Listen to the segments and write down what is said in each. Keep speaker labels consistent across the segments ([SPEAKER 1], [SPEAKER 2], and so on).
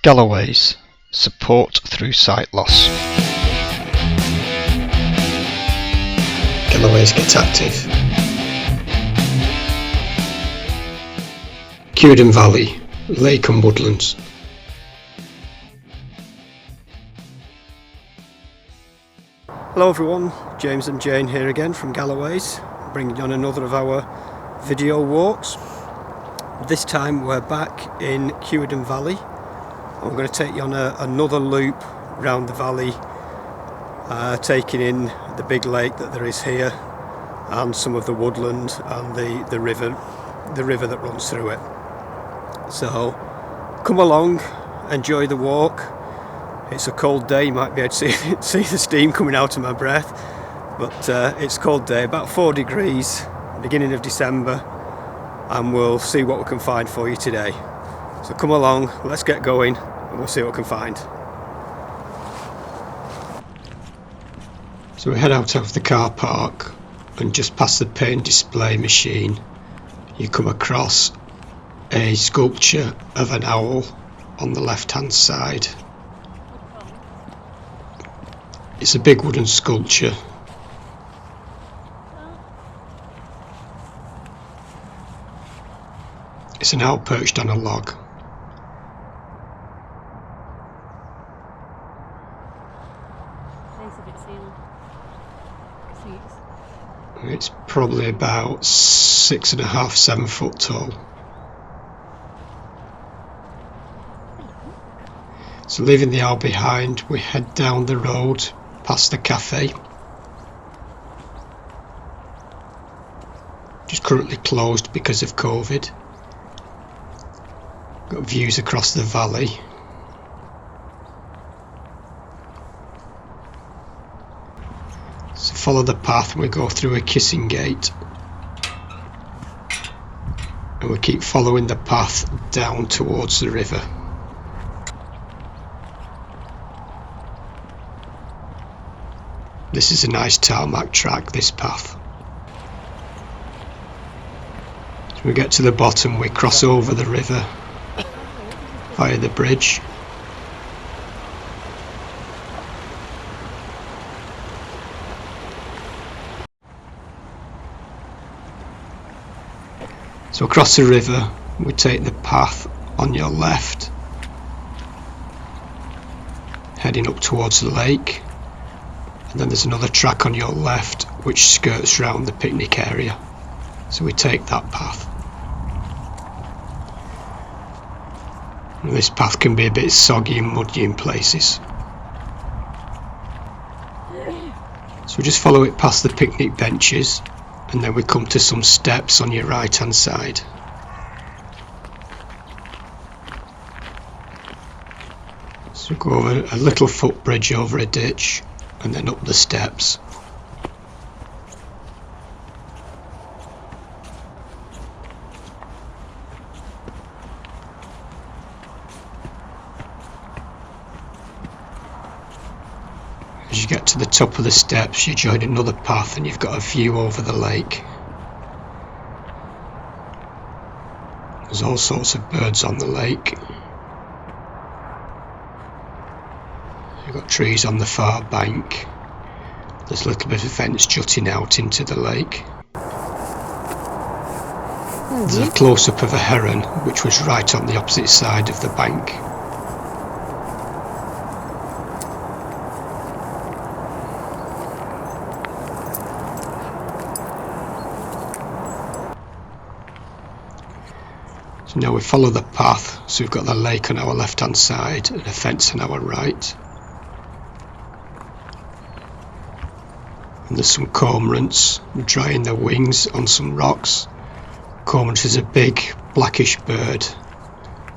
[SPEAKER 1] Galloways Support through sight loss.
[SPEAKER 2] Galloways get active. Cuerden Valley, Lake and Woodlands.
[SPEAKER 3] Hello everyone, James and Jane here again from Galloways, bringing you on another of our video walks. This time we're back in Cuerden Valley. I'm going to take you on another loop round the valley, taking in the big lake that there is here and some of the woodland and the river that runs through it. So come along, enjoy the walk. It's a cold day, you might be able to see the steam coming out of my breath, but it's a cold day, about 4 degrees, beginning of December, and we'll see what we can find for you today. So come along, let's get going and we'll see what we can find.
[SPEAKER 2] So we head out of the car park and just past the paint display machine you come across a sculpture of an owl on the left hand side. It's a big wooden sculpture. It's an owl perched on a log. It's probably about 6.5, 7 foot tall. So leaving the owl behind, we head down the road past the cafe. Just currently closed because of COVID. Got views across the valley. So follow the path and we go through a kissing gate. And we keep following the path down towards the river. This is a nice tarmac track, this path. So we get to the bottom, we cross over the river via the bridge. So across the river, we take the path on your left, heading up towards the lake. And then there's another track on your left which skirts round the picnic area. So we take that path. And this path can be a bit soggy and muddy in places. So we just follow it past the picnic benches and then we come to some steps on your right hand side. So we go over a little footbridge over a ditch and then up the steps. As you get to the top of the steps, you join another path and you've got a view over the lake. There's all sorts of birds on the lake. You've got trees on the far bank. There's a little bit of a fence jutting out into the lake. There's a close-up of a heron which was right on the opposite side of the bank. So now we follow the path, so we've got the lake on our left hand side and a fence on our right. And there's some cormorants drying their wings on some rocks. Cormorant is a big blackish bird.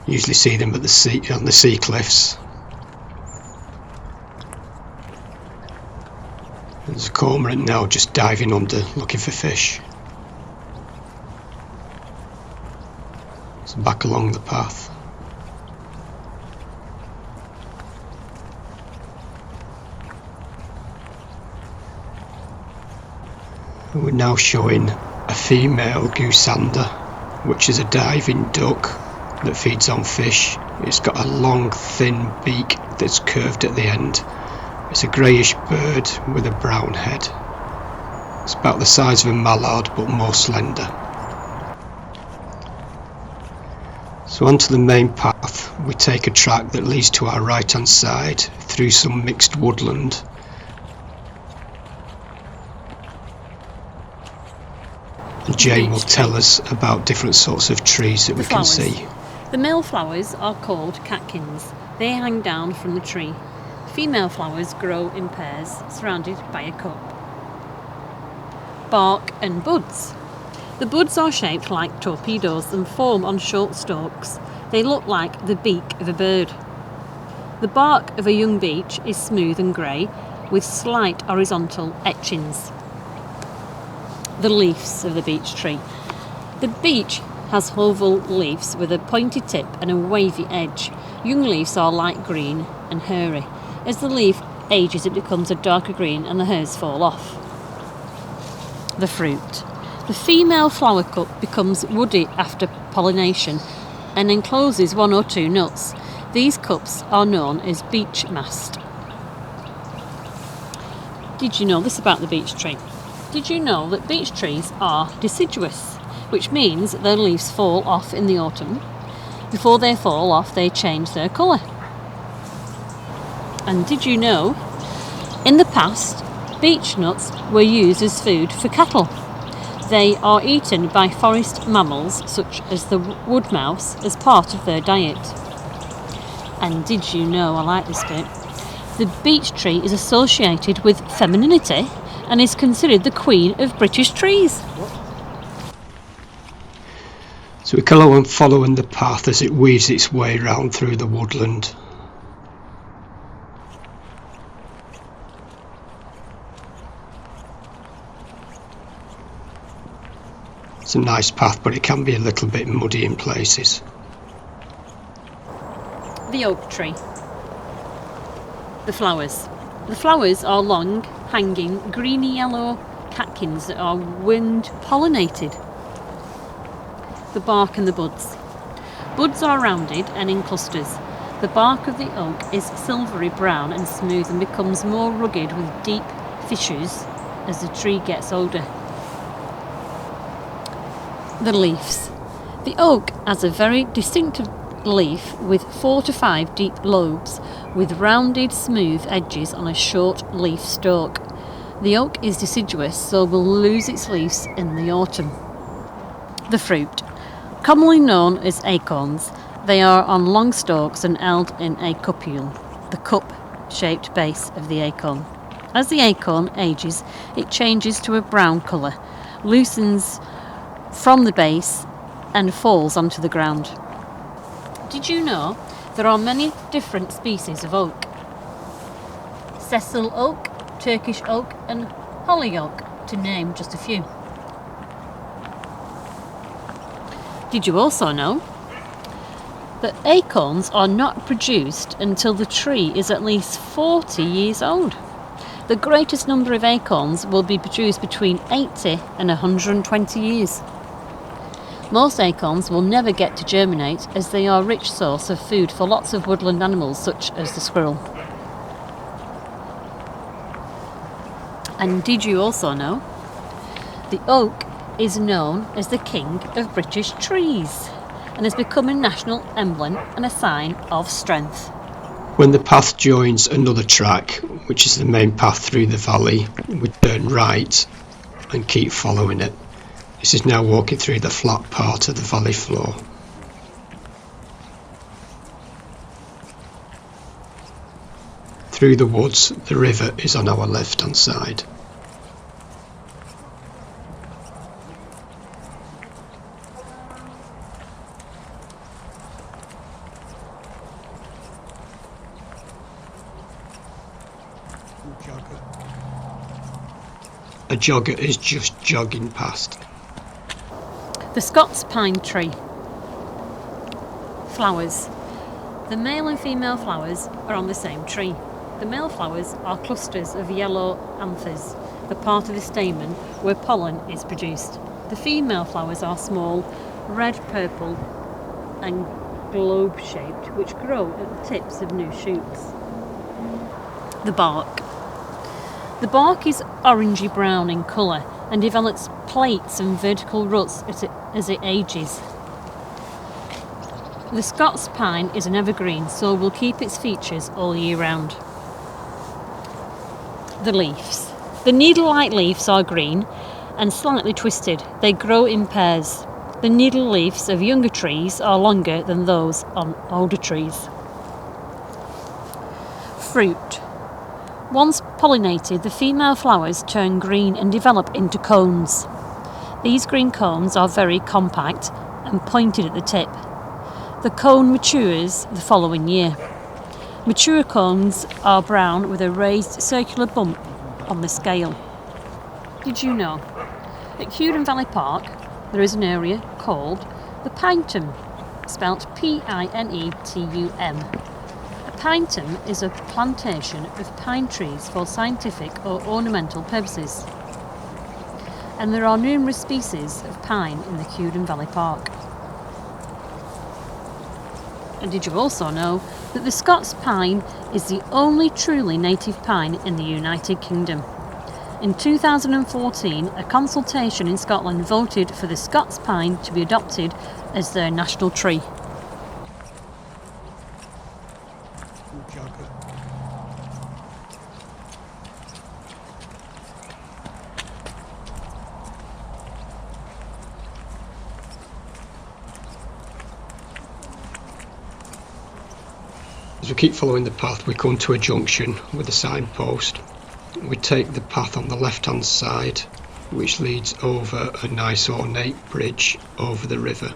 [SPEAKER 2] You usually see them at the sea, on the sea cliffs. There's a cormorant now just diving under looking for fish. So back along the path. We're now showing a female goosander, which is a diving duck that feeds on fish. It's got a long, thin beak that's curved at the end. It's a greyish bird with a brown head. It's about the size of a mallard but more slender. So onto the main path, we take a track that leads to our right hand side through some mixed woodland. And Jane will tell us about different sorts of trees that we can see.
[SPEAKER 4] The male flowers are called catkins. They hang down from the tree. Female flowers grow in pairs, surrounded by a cup. Bark and buds. The buds are shaped like torpedoes and form on short stalks. They look like the beak of a bird. The bark of a young beech is smooth and grey, with slight horizontal etchings. The leaves of the beech tree. The beech has oval leaves with a pointed tip and a wavy edge. Young leaves are light green and hairy. As the leaf ages, it becomes a darker green and the hairs fall off. The fruit. The female flower cup becomes woody after pollination and encloses one or two nuts. These cups are known as beech mast. Did you know this about the beech tree? Did you know that beech trees are deciduous, which means their leaves fall off in the autumn? Before they fall off, they change their colour. And did you know, in the past, beech nuts were used as food for cattle? They are eaten by forest mammals such as the wood mouse as part of their diet. And did you know, I like this bit, the beech tree is associated with femininity and is considered the queen of British trees.
[SPEAKER 2] So we go on following the path as it weaves its way round through the woodland. It's a nice path, but it can be a little bit muddy in places.
[SPEAKER 4] The oak tree. The flowers. The flowers are long, hanging, greeny yellow catkins that are wind pollinated. The bark and the buds. Buds are rounded and in clusters. The bark of the oak is silvery brown and smooth and becomes more rugged with deep fissures as the tree gets older. The leaves. The oak has a very distinctive leaf with 4 to 5 deep lobes with rounded smooth edges on a short leaf stalk. The oak is deciduous, so will lose its leaves in the autumn. The fruit. Commonly known as acorns, they are on long stalks and held in a cupule, the cup-shaped base of the acorn. As the acorn ages, it changes to a brown colour, loosens from the base and falls onto the ground. Did you know there are many different species of oak? Sessile oak, Turkish oak and holly oak, to name just a few. Did you also know that acorns are not produced until the tree is at least 40 years old? The greatest number of acorns will be produced between 80 and 120 years. Most acorns will never get to germinate as they are a rich source of food for lots of woodland animals such as the squirrel. And did you also know the oak is known as the king of British trees and has become a national emblem and a sign of strength?
[SPEAKER 2] When the path joins another track, which is the main path through the valley, we turn right and keep following it. This is now walking through the flat part of the valley floor. Through the woods, the river is on our left hand side. A jogger is just jogging past.
[SPEAKER 4] The Scots Pine tree. Flowers. The male and female flowers are on the same tree. The male flowers are clusters of yellow anthers, the part of the stamen where pollen is produced. The female flowers are small, red, purple and globe-shaped, which grow at the tips of new shoots. The bark. The bark is orangey-brown in colour and develops plates and vertical roots as it ages. The Scots Pine is an evergreen, so will keep its features all year round. The leaves. The needle-like leaves are green and slightly twisted. They grow in pairs. The needle leaves of younger trees are longer than those on older trees. Fruit. Once pollinated, the female flowers turn green and develop into cones. These green cones are very compact and pointed at the tip. The cone matures the following year. Mature cones are brown with a raised circular bump on the scale. Did you know? At Cuerden Valley Park there is an area called the Pinetum, spelt Pinetum. A pinetum is a plantation of pine trees for scientific or ornamental purposes. And there are numerous species of pine in the Cuerden Valley Park. And did you also know that the Scots Pine is the only truly native pine in the United Kingdom? In 2014, a consultation in Scotland voted for the Scots Pine to be adopted as their national tree.
[SPEAKER 2] As we keep following the path, we come to a junction with a signpost. We take the path on the left hand side, which leads over a nice ornate bridge over the river.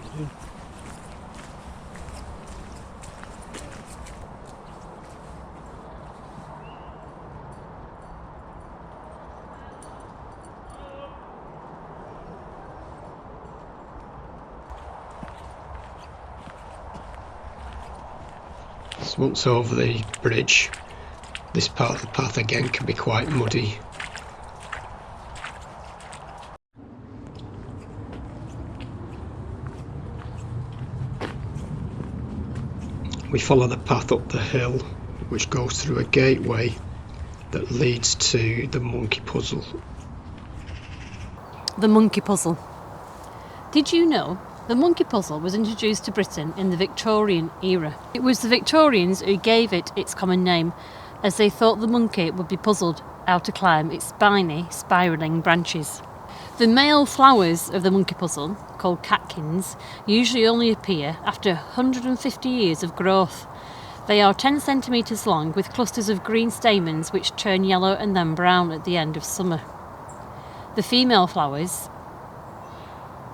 [SPEAKER 2] So once over the bridge, this part of the path again can be quite muddy. We follow the path up the hill, which goes through a gateway that leads to the monkey puzzle.
[SPEAKER 4] The monkey puzzle. Did you know the monkey puzzle was introduced to Britain in the Victorian era? It was the Victorians who gave it its common name, as they thought the monkey would be puzzled how to climb its spiny, spiralling branches. The male flowers of the monkey puzzle, called catkins, usually only appear after 150 years of growth. They are 10 centimetres long with clusters of green stamens which turn yellow and then brown at the end of summer. The female flowers,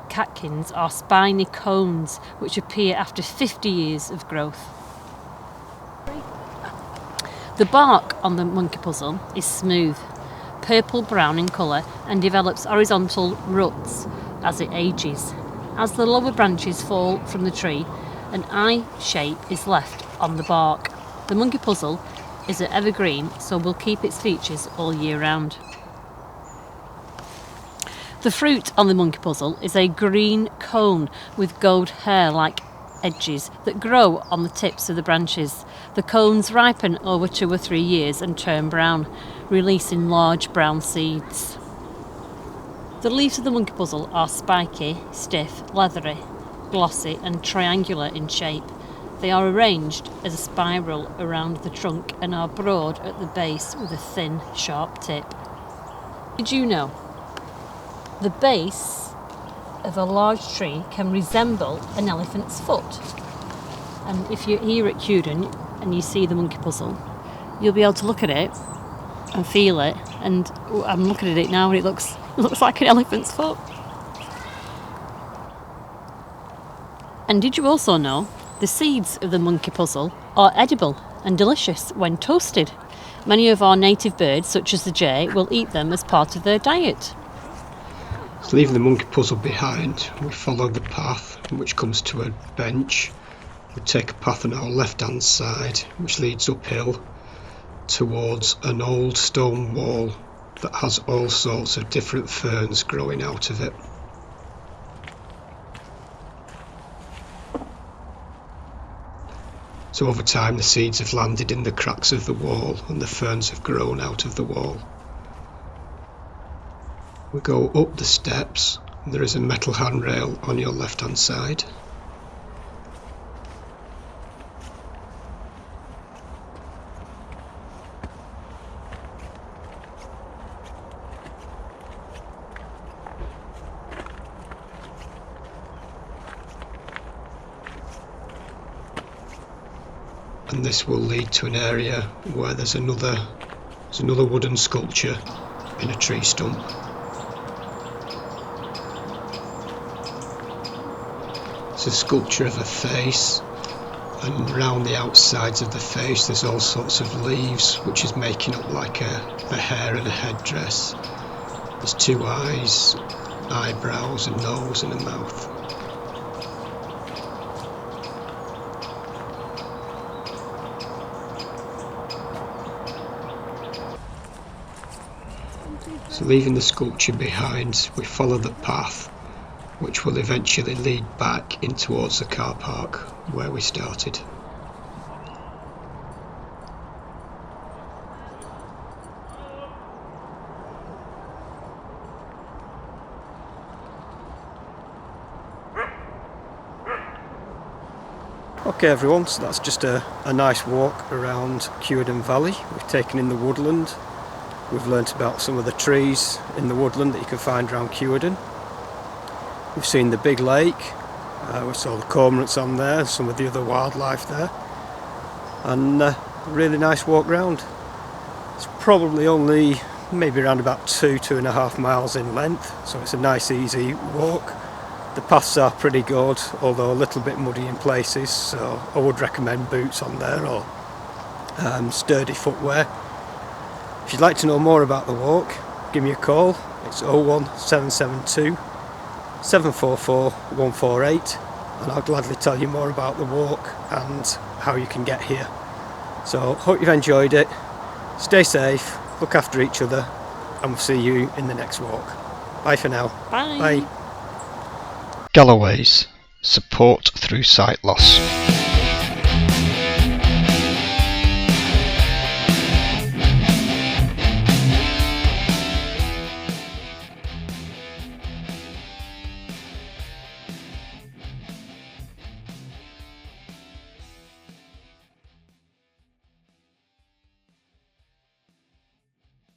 [SPEAKER 4] catkins, are spiny cones which appear after 50 years of growth. The bark on the monkey puzzle is smooth, purple-brown in colour, and develops horizontal roots as it ages. As the lower branches fall from the tree, an eye shape is left on the bark. The monkey puzzle is an evergreen, so will keep its features all year round. The fruit on the monkey puzzle is a green cone with gold hair-like edges that grow on the tips of the branches. The cones ripen over 2 or 3 years and turn brown, releasing large brown seeds. The leaves of the monkey puzzle are spiky, stiff, leathery, glossy and triangular in shape. They are arranged as a spiral around the trunk and are broad at the base with a thin, sharp tip. Did you know the base of a large tree can resemble an elephant's foot? And if you're here at Cuerden and you see the monkey puzzle, you'll be able to look at it and feel it, and I'm looking at it now and it looks like an elephant's foot. And did you also know the seeds of the monkey puzzle are edible and delicious when toasted? Many of our native birds, such as the jay, will eat them as part of their diet.
[SPEAKER 2] So leaving the monkey puzzle behind, we follow the path which comes to a bench. We take a path on our left hand side which leads uphill towards an old stone wall that has all sorts of different ferns growing out of it. So over time the seeds have landed in the cracks of the wall and the ferns have grown out of the wall. We go up the steps and there is a metal handrail on your left hand side. And this will lead to an area where there's another wooden sculpture in a tree stump. It's a sculpture of a face, and round the outsides of the face there's all sorts of leaves which is making up like a hair and a headdress. There's two eyes, eyebrows, a nose and a mouth. So leaving the sculpture behind, we follow the path which will eventually lead back in towards the car park where we started.
[SPEAKER 3] Okay everyone, so that's just a nice walk around Cuerden Valley. We've taken in the woodland. We've learnt about some of the trees in the woodland that you can find around Cuerden. We've seen the big lake, we saw the cormorants on there, some of the other wildlife there, and a really nice walk round. It's probably only maybe around about 2.5 miles in length, so it's a nice easy walk. The paths are pretty good, although a little bit muddy in places, so I would recommend boots on there or sturdy footwear. If you'd like to know more about the walk, give me a call. It's 01772 744 148 and I'll gladly tell you more about the walk and how you can get here. So hope you've enjoyed it. Stay safe, look after each other, and we'll see you in the next walk. Bye for now.
[SPEAKER 4] Bye.
[SPEAKER 3] Bye.
[SPEAKER 1] Galloways Support through sight loss.